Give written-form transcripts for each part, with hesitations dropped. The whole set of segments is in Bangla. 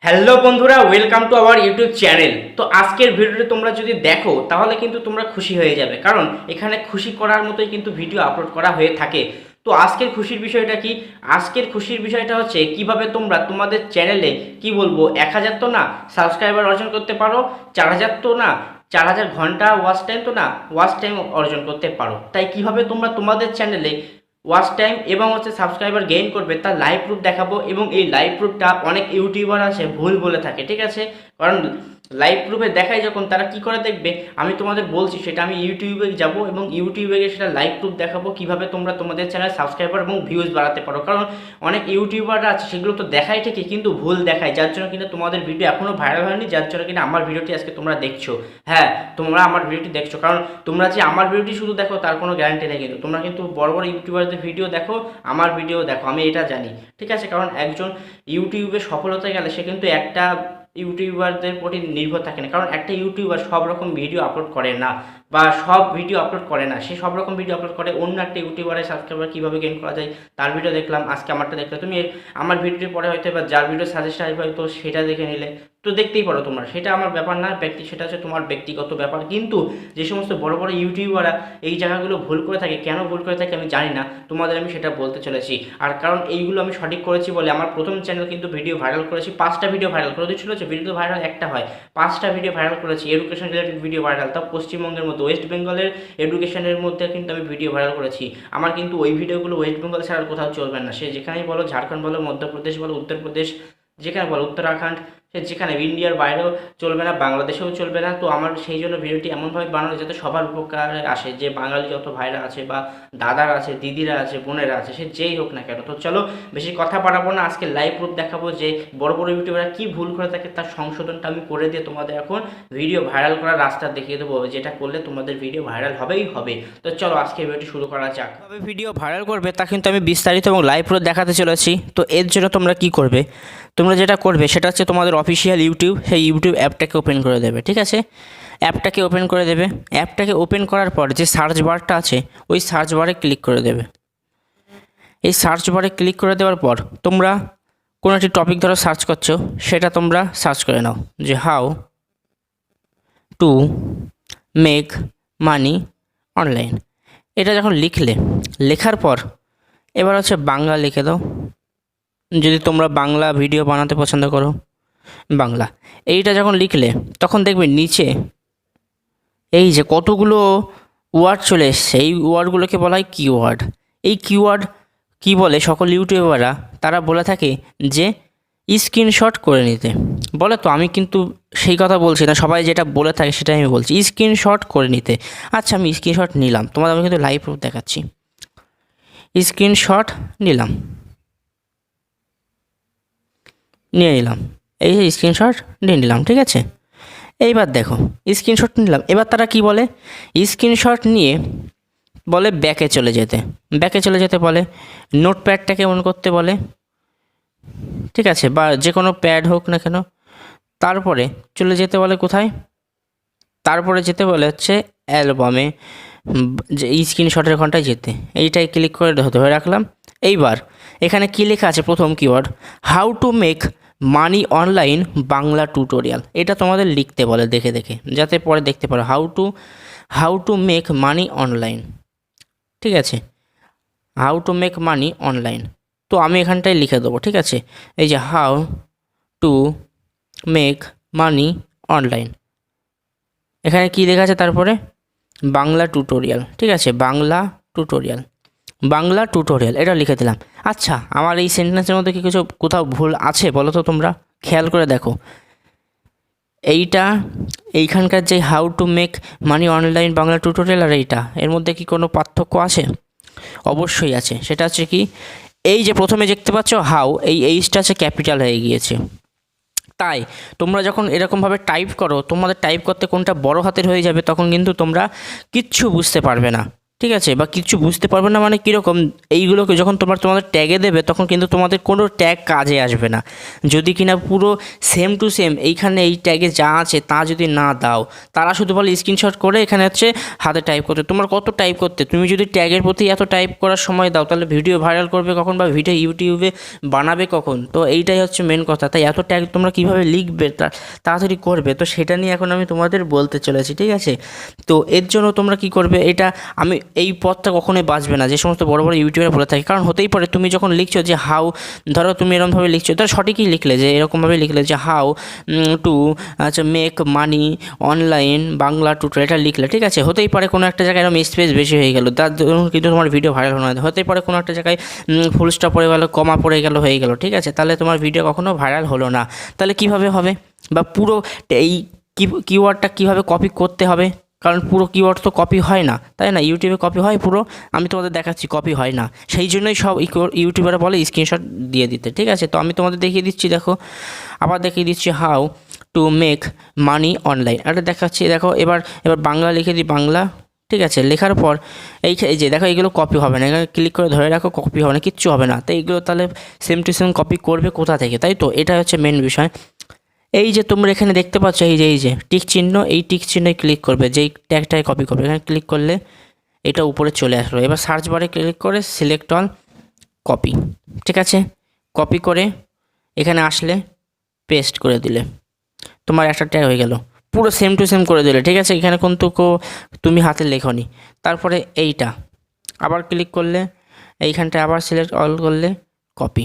হ্যালো বন্ধুরা, welcome to our YouTube channel. তো আজকের ভিডিওটি তোমরা যদি দেখো তাহলে কিন্তু তোমরা খুশি হয়ে যাবে, কারণ এখানে খুশি করার মতোই কিন্তু ভিডিও আপলোড করা হয়ে থাকে। তো আজকের খুশির বিষয়টা কি? আজকের খুশির বিষয়টা হচ্ছে কিভাবে তোমরা তোমাদের চ্যানেলে কি বলবো 1000 তো না সাবস্ক্রাইবার অর্জন করতে পারো, 4000 তো না 4000 ঘন্টা ওয়াচ টাইম তো না ওয়াচ টাইম অর্জন করতে পারো। তাই কিভাবে তোমরা তোমাদের চ্যানেলে ওয়াচ টাইম এবং সাবস্ক্রাইবার গেইন করবে তার লাইভ প্রুফ দেখাবো। এবং এই লাইভ প্রুফটা অনেক ইউটিউবার আছে ভুল বলে থাকে, ঠিক আছে? কারণ লাইভ প্রুফে দেখায় যখন তারা কি করে দেখবে, আমি তোমাদের বলছি সেটা আমি ইউটিউবে যাব এবং ইউটিউবে গিয়ে সেটা লাইভ প্রুফ দেখাবো কিভাবে তোমরা তোমাদের চ্যানেল সাবস্ক্রাইবার এবং ভিউজ বাড়াতে পারো। কারণ অনেক ইউটিউবাররা আছে সেগুলো তো দেখায় ঠিকই, কিন্তু ভুল দেখায়, যার জন্য কিন্তু তোমাদের ভিডিও এখনও ভাইরাল হয়নি, যার জন্য কিন্তু আমার ভিডিওটি আজকে তোমরা দেখছো। হ্যাঁ, তোমরা আমার ভিডিওটি দেখছো, কারণ তোমরা যে আমার ভিডিওটি শুধু দেখো তার কোনো গ্যারান্টি নেই, কিন্তু তোমরা কিন্তু বড় বড় ইউটিউবারদের ভিডিও দেখো, আমার ভিডিও দেখো, আমি এটা জানি, ঠিক আছে? কারণ একজন ইউটিউবে সফল হতে গেলে সে কিন্তু একটা ইউটিউবারদের প্রতি নির্ভর থাকে না, কারণ একটা ইউটিউবার সব রকম ভিডিও আপলোড করে না, বা সব ভিডিও আপলোড করে না, সে সব রকম ভিডিও আপলোড করে। অন্য একটা ইউটিউবারের সাবস্ক্রাইবার কীভাবে গেইন করা যায় তার ভিডিও দেখলাম, আজকে আমারটা দেখলে, তুমি আমার ভিডিওটির পরে হয়তো বা যার ভিডিও সাজেস্ট আসবে হয়তো সেটা দেখে নিলে, তো দেখতেই পারো তোমরা, সেটা আমার ব্যাপার না, সেটা হচ্ছে তোমার ব্যক্তিগত ব্যাপার। কিন্তু যে সমস্ত বড় বড় ইউটিউবাররা এই জায়গাগুলো ভুল করে থাকে, কেন ভুল করে থাকে আমি জানি না, তোমাদের আমি সেটা বলতে চলেছি। আর কারণ এইগুলো আমি সঠিক করেছি বলে আমার প্রথম চ্যানেল কিন্তু ভিডিও ভাইরাল করেছি, 5টা ভিডিও ভাইরাল করে দিয়েছিল, যে ভিডিও ভাইরাল একটা হয়, 5টা ভিডিও ভাইরাল করেছি, এডুকেশন রিলেটেড ভিডিও ভাইরাল, তাও পশ্চিমবঙ্গের মধ্যে ওয়েস্ট বেঙ্গলের এডুকেশনের মধ্যে কিন্তু আমি ভিডিও ভাইরাল করেছি। আমার কিন্তু ওই ভিডিওগুলো ওয়েস্ট বেঙ্গল ছাড়া কোথাও চলবে না, সে যেখানেই বলো, ঝাড়খণ্ড বলো, মধ্যপ্রদেশ বলো, উত্তরপ্রদেশ, যেখানে বলো, উত্তরাখণ্ড, সে যেখানে, ইন্ডিয়ার বাইরেও চলবে না, বাংলাদেশেও চলবে না। তো আমার সেই জন্য ভিডিওটি এমনভাবে বানানো যাতে সবার উপকারে আসে, যে বাঙালি যত ভাইরা আছে বা দাদারা আছে, দিদিরা আছে, বোনেরা আছে, সে যেই হোক না কেন। তো চলো বেশি কথা বাড়াবো না, আজকে লাইভ প্রুফ দেখাবো যে বড় বড় ইউটিউবাররা কী ভুল করে থাকে, তার সংশোধনটা আমি করে দিয়ে তোমাদের এখন ভিডিও ভাইরাল করার রাস্তা দেখিয়ে দেবো, যেটা করলে তোমাদের ভিডিও ভাইরাল হবেই হবে। তো চলো আজকে ভিডিওটি শুরু করা যাক। কীভাবে ভিডিও ভাইরাল করবে তা কিন্তু আমি বিস্তারিত এবং লাইভ প্রুফ দেখাতে চলেছি। তো এর জন্য তোমরা কি করবে, তোমরা যেটা করবে সেটা হচ্ছে তোমাদের অফিসিয়াল ইউটিউব, সেই ইউটিউব অ্যাপটাকে ওপেন করে দেবে, ঠিক আছে? অ্যাপটাকে ওপেন করে দেবে, অ্যাপটাকে ওপেন করার পর যে সার্চ বারটা আছে ওই সার্চ বারে ক্লিক করে দেবে। এই সার্চ বারে ক্লিক করে দেওয়ার পর তোমরা কোনো একটি টপিক ধরো সার্চ করছো, সেটা তোমরা সার্চ করে নাও, যে how to make money online. এটা যখন লিখলে, লেখার পর এবার হচ্ছে বাংলা লিখে দাও, যদি তোমরা বাংলা ভিডিও বানাতে পছন্দ করো, বাংলা। এইটা যখন লিখলে তখন দেখবে নিচে এই যে কতগুলো ওয়ার্ড চলে এসছে, এই ওয়ার্ডগুলোকে বলা হয় কিওয়ার্ড। এই কিওয়ার্ড কি বলে সকল ইউটিউবাররা, তারা বলে থাকে যে স্ক্রিনশট করে নিতে বলে। তো আমি কিন্তু সেই কথা বলছি না, সবাই যেটা বলে থাকে সেটাই আমি বলছি, স্ক্রিনশট করে নিতে। আচ্ছা, আমি স্ক্রিনশট নিলাম, তোমাদের আমি কিন্তু লাইভ প্রুফ দেখাচ্ছি। স্ক্রিনশট নিলাম, নিয়ে নিলাম, এই যে স্ক্রিনশট নিয়ে নিলাম, ঠিক আছে? এইবার দেখো স্ক্রিনশট নিলাম, এবার তারা কি বলে, স্ক্রিনশট নিয়ে বলে ব্যাকে চলে যেতে, ব্যাকে চলে যেতে বলে, নোটপ্যাডটাকে অন করতে বলে, ঠিক আছে? বা যে কোনো প্যাড হোক না কেন, তারপরে চলে যেতে বলে কোথায়, তারপরে যেতে বলে হচ্ছে অ্যালবামে, যে স্ক্রিনশটের ঘন্টায় যেতে, এইটাই ক্লিক করে ধরে রাখলাম। এইবার এখানে কী লেখা আছে, প্রথম keyword how to make money online Bangla tutorial. এটা তোমাদের লিখতে বলে দেখে দেখে, যাতে পরে দেখতে পারো how to make money online, ঠিক আছে? How to make money online, তো আমি এখানটায় লিখে দেবো, ঠিক আছে? এই যে how to make money online, এখানে কী লেখা আছে, তারপরে বাংলা টিউটোরিয়াল, ঠিক আছে? বাংলা টিউটোরিয়াল, বাংলা টিউটোরিয়াল, এটা লিখে দিলাম। আচ্ছা, আমার এই সেন্টেন্সের মধ্যে কি কিছু কোথাও ভুল আছে বলো তো, তোমরা খেয়াল করে দেখো। এইখানকার যে how to make money online Bangla tutorial আর এইটা, এর মধ্যে কি কোনো পার্থক্য আছে? অবশ্যই আছে। সেটা হচ্ছে কি, এই যে প্রথমে দেখতে পাচ্ছ হাউ, এই এইচটা আছে ক্যাপিটাল হয়ে গিয়েছে। তাই তোমরা যখন এরকমভাবে টাইপ করো, তোমাদের টাইপ করতে কোনটা বড় হাতের হয়ে যাবে, তখন কিন্তু তোমরা কিচ্ছু বুঝতে পারবে না, ঠিক আছে, বা কিছু বুঝতে পারবে না মানে কীরকম, এইগুলোকে যখন তোমাদের ট্যাগে দেবে তখন কিন্তু তোমাদের কোনো ট্যাগ কাজে আসবে না যদি কিনা পুরো সেম টু সেম এইখানে এই ট্যাগে যা আছে তা যদি না দাও। তারা শুধু বলে স্ক্রিনশট করে এখানে হচ্ছে হাতে টাইপ করতে, তোমার কত টাইপ করতে, তুমি যদি ট্যাগের প্রতি এত টাইপ করার সময় দাও তাহলে ভিডিও ভাইরাল করবে কখন বা ভিডিও ইউটিউবে বানাবে কখন? তো এইটাই হচ্ছে মেন কথা। তাই এত ট্যাগ তোমরা কীভাবে লিখবে তাড়াতাড়ি করবে, তো সেটা নিয়ে এখন আমি তোমাদের বলতে চলেছি। ঠিক আছে, তো এর জন্য তোমরা কী করবে, এটা আমি এই পথটা কখনোই বাঁচবে না যে সমস্ত বড় বড় ইউটিউবার বলে থাকে, কারণ হতেই পারে তুমি যখন লিখছো যে হাউ, ধরো তুমি এরকমভাবে লিখছো, ধরো সঠিকই লিখলে যে এরকমভাবে লিখলে যে হাউ টু আচ্ছা মেক মানি অনলাইন বাংলা টুটো, এটা লিখলে, ঠিক আছে, হতেই পারে কোনো একটা জায়গায় এরকম স্পেস বেশি হয়ে গেল, তার জন্য কিন্তু তোমার ভিডিও ভাইরাল হলো না। হতেই পারে কোনো একটা জায়গায় ফুল স্টপ পড়ে গেলো, কমা পড়ে গেল, হয়ে গেল, ঠিক আছে, তাহলে তোমার ভিডিও কখনো ভাইরাল হলো না। তাহলে কিভাবে হবে, বা পুরো এই কিওয়ার্ডটা কীভাবে কপি করতে হবে, কারণ পুরো কিওয়ার্ড তো কপি হয় না, তাই না? ইউটিউবে কপি হয় পুরো, আমি তোমাদের দেখাচ্ছি কপি হয় না, সেই জন্যই সব ইউটিউবাররা বলে স্ক্রিনশট দিয়ে দিতে। ঠিক আছে, তো আমি তোমাদের দেখিয়ে দিচ্ছি, দেখো আবার দেখিয়ে দিচ্ছি how to make money online, এটা দেখাচ্ছি, দেখো এবার বাংলা লিখে দিই, বাংলা, ঠিক আছে, লেখার পর এই যে দেখো এইগুলো কপি হবে না, এখানে ক্লিক করে ধরে রাখো, কপি হবে না, কিচ্ছু হবে না। তো এইগুলো তাহলে সেম টু সেম কপি করবে কোথা থেকে, তাই তো? এটা হচ্ছে মেন বিষয়। এই যে তোমরা এখানে দেখতে পাচ্ছ এই যে টিক চিহ্ন, এই টিক চিহ্নে ক্লিক করবে, যেই ট্যাগটায় কপি করবে, এখানে ক্লিক করলে এটা উপরে চলে আসলো। এবার সার্চ বারে ক্লিক করে সিলেক্ট অল কপি, ঠিক আছে, কপি করে এখানে আসলে পেস্ট করে দিলে তোমার একটা ট্যাগ হয়ে গেল, পুরো সেম টু সেম করে দিলে, ঠিক আছে। এখানে কিন্তু তুমি হাতে লেখনি। তারপরে এইটা আবার ক্লিক করলে, এইখানটায় আবার সিলেক্ট অল করলে কপি,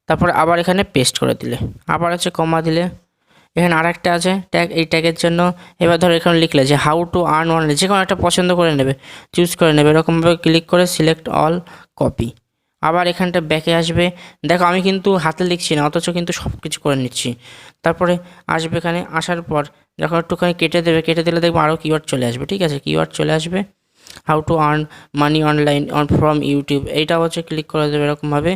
তারপরে আবার এখানে পেস্ট করে দিলে, আবার হচ্ছে কমা দিলে, এখানে আরেকটা আছে ট্যাগ, এই ট্যাগের জন্য এবার ধরো এখানে লিখলে যে হাউ টু আর্ন অনলাইন, যে কোনো একটা পছন্দ করে নেবে, চুজ করে নেবে, এরকমভাবে ক্লিক করে সিলেক্ট অল কপি, আবার এখানটা ব্যাকে আসবে, দেখো আমি কিন্তু হাতে লিখছি না অথচ কিন্তু সব কিছু করে নিচ্ছি। তারপরে আসবে, এখানে আসার পর যখন একটুখানি কেটে দেবে, কেটে দিলে দেখবো আরও কিওয়ার্ড চলে আসবে, ঠিক আছে, কিওয়ার্ড চলে আসবে how to earn money online from YouTube, এইটা হচ্ছে ক্লিক করে দেবে এরকমভাবে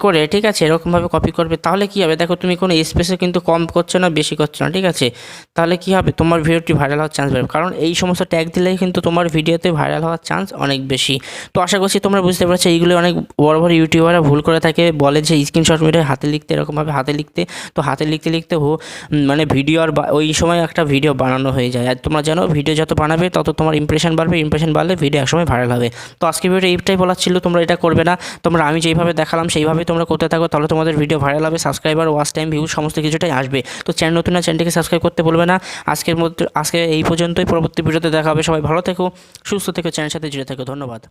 করে, ঠিক আছে, এরকমভাবে কপি করবে। তাহলে কী হবে, দেখো তুমি কোনো স্পেসে কিন্তু কম করছো না, বেশি করছো না, ঠিক আছে, তাহলে কী হবে, তোমার ভিডিওটি ভাইরাল হওয়ার চান্স বাড়বে, কারণ এই সমস্ত ট্যাগ দিলেই কিন্তু তোমার ভিডিওতে ভাইরাল হওয়ার চান্স অনেক বেশি। তো আশা করছি তোমরা বুঝতে পারছো, এইগুলো অনেক বড় বড় ইউটিউবাররা ভুল করে থাকে, বলে যে স্ক্রিনশট মিটার হাতে লিখতে, এরকমভাবে হাতে লিখতে, তো হাতে লিখতে লিখতে মানে ভিডিও আর ওই সময় একটা ভিডিও বানানো হয়ে যায়। আর তোমরা জানো ভিডিও যত বানাবে তত তোমার ইমপ্রেশন বাড়বে, ইমপ্রেশন বাড়লে ভিডিও একসময় ভাইরাল হবে। তো আজকে ভিডিওটা এইটাই বলার ছিল, তোমরা এটা করবে না, তোমরা আমি যেইভাবে দেখালাম সেইভাবে তোমরা করতে থাকো, তাহলে তোমাদের ভিডিও ভাইরাল হবে, সাবস্ক্রাইবার, ওয়াচ টাইম, ভিউজ সমস্ত কিছুটাই আসবে। তো চ্যানেল নতুন না, চ্যানেলটিকে সাবস্ক্রাইব করতে বলবে না। আজকে এই পর্যন্তই, পরবর্তী ভিডিওতে দেখা হবে। সবাই ভালো থেকো, সুস্থ থেকো, চ্যানেলের সাথে জুড়ে থেকো। ধন্যবাদ।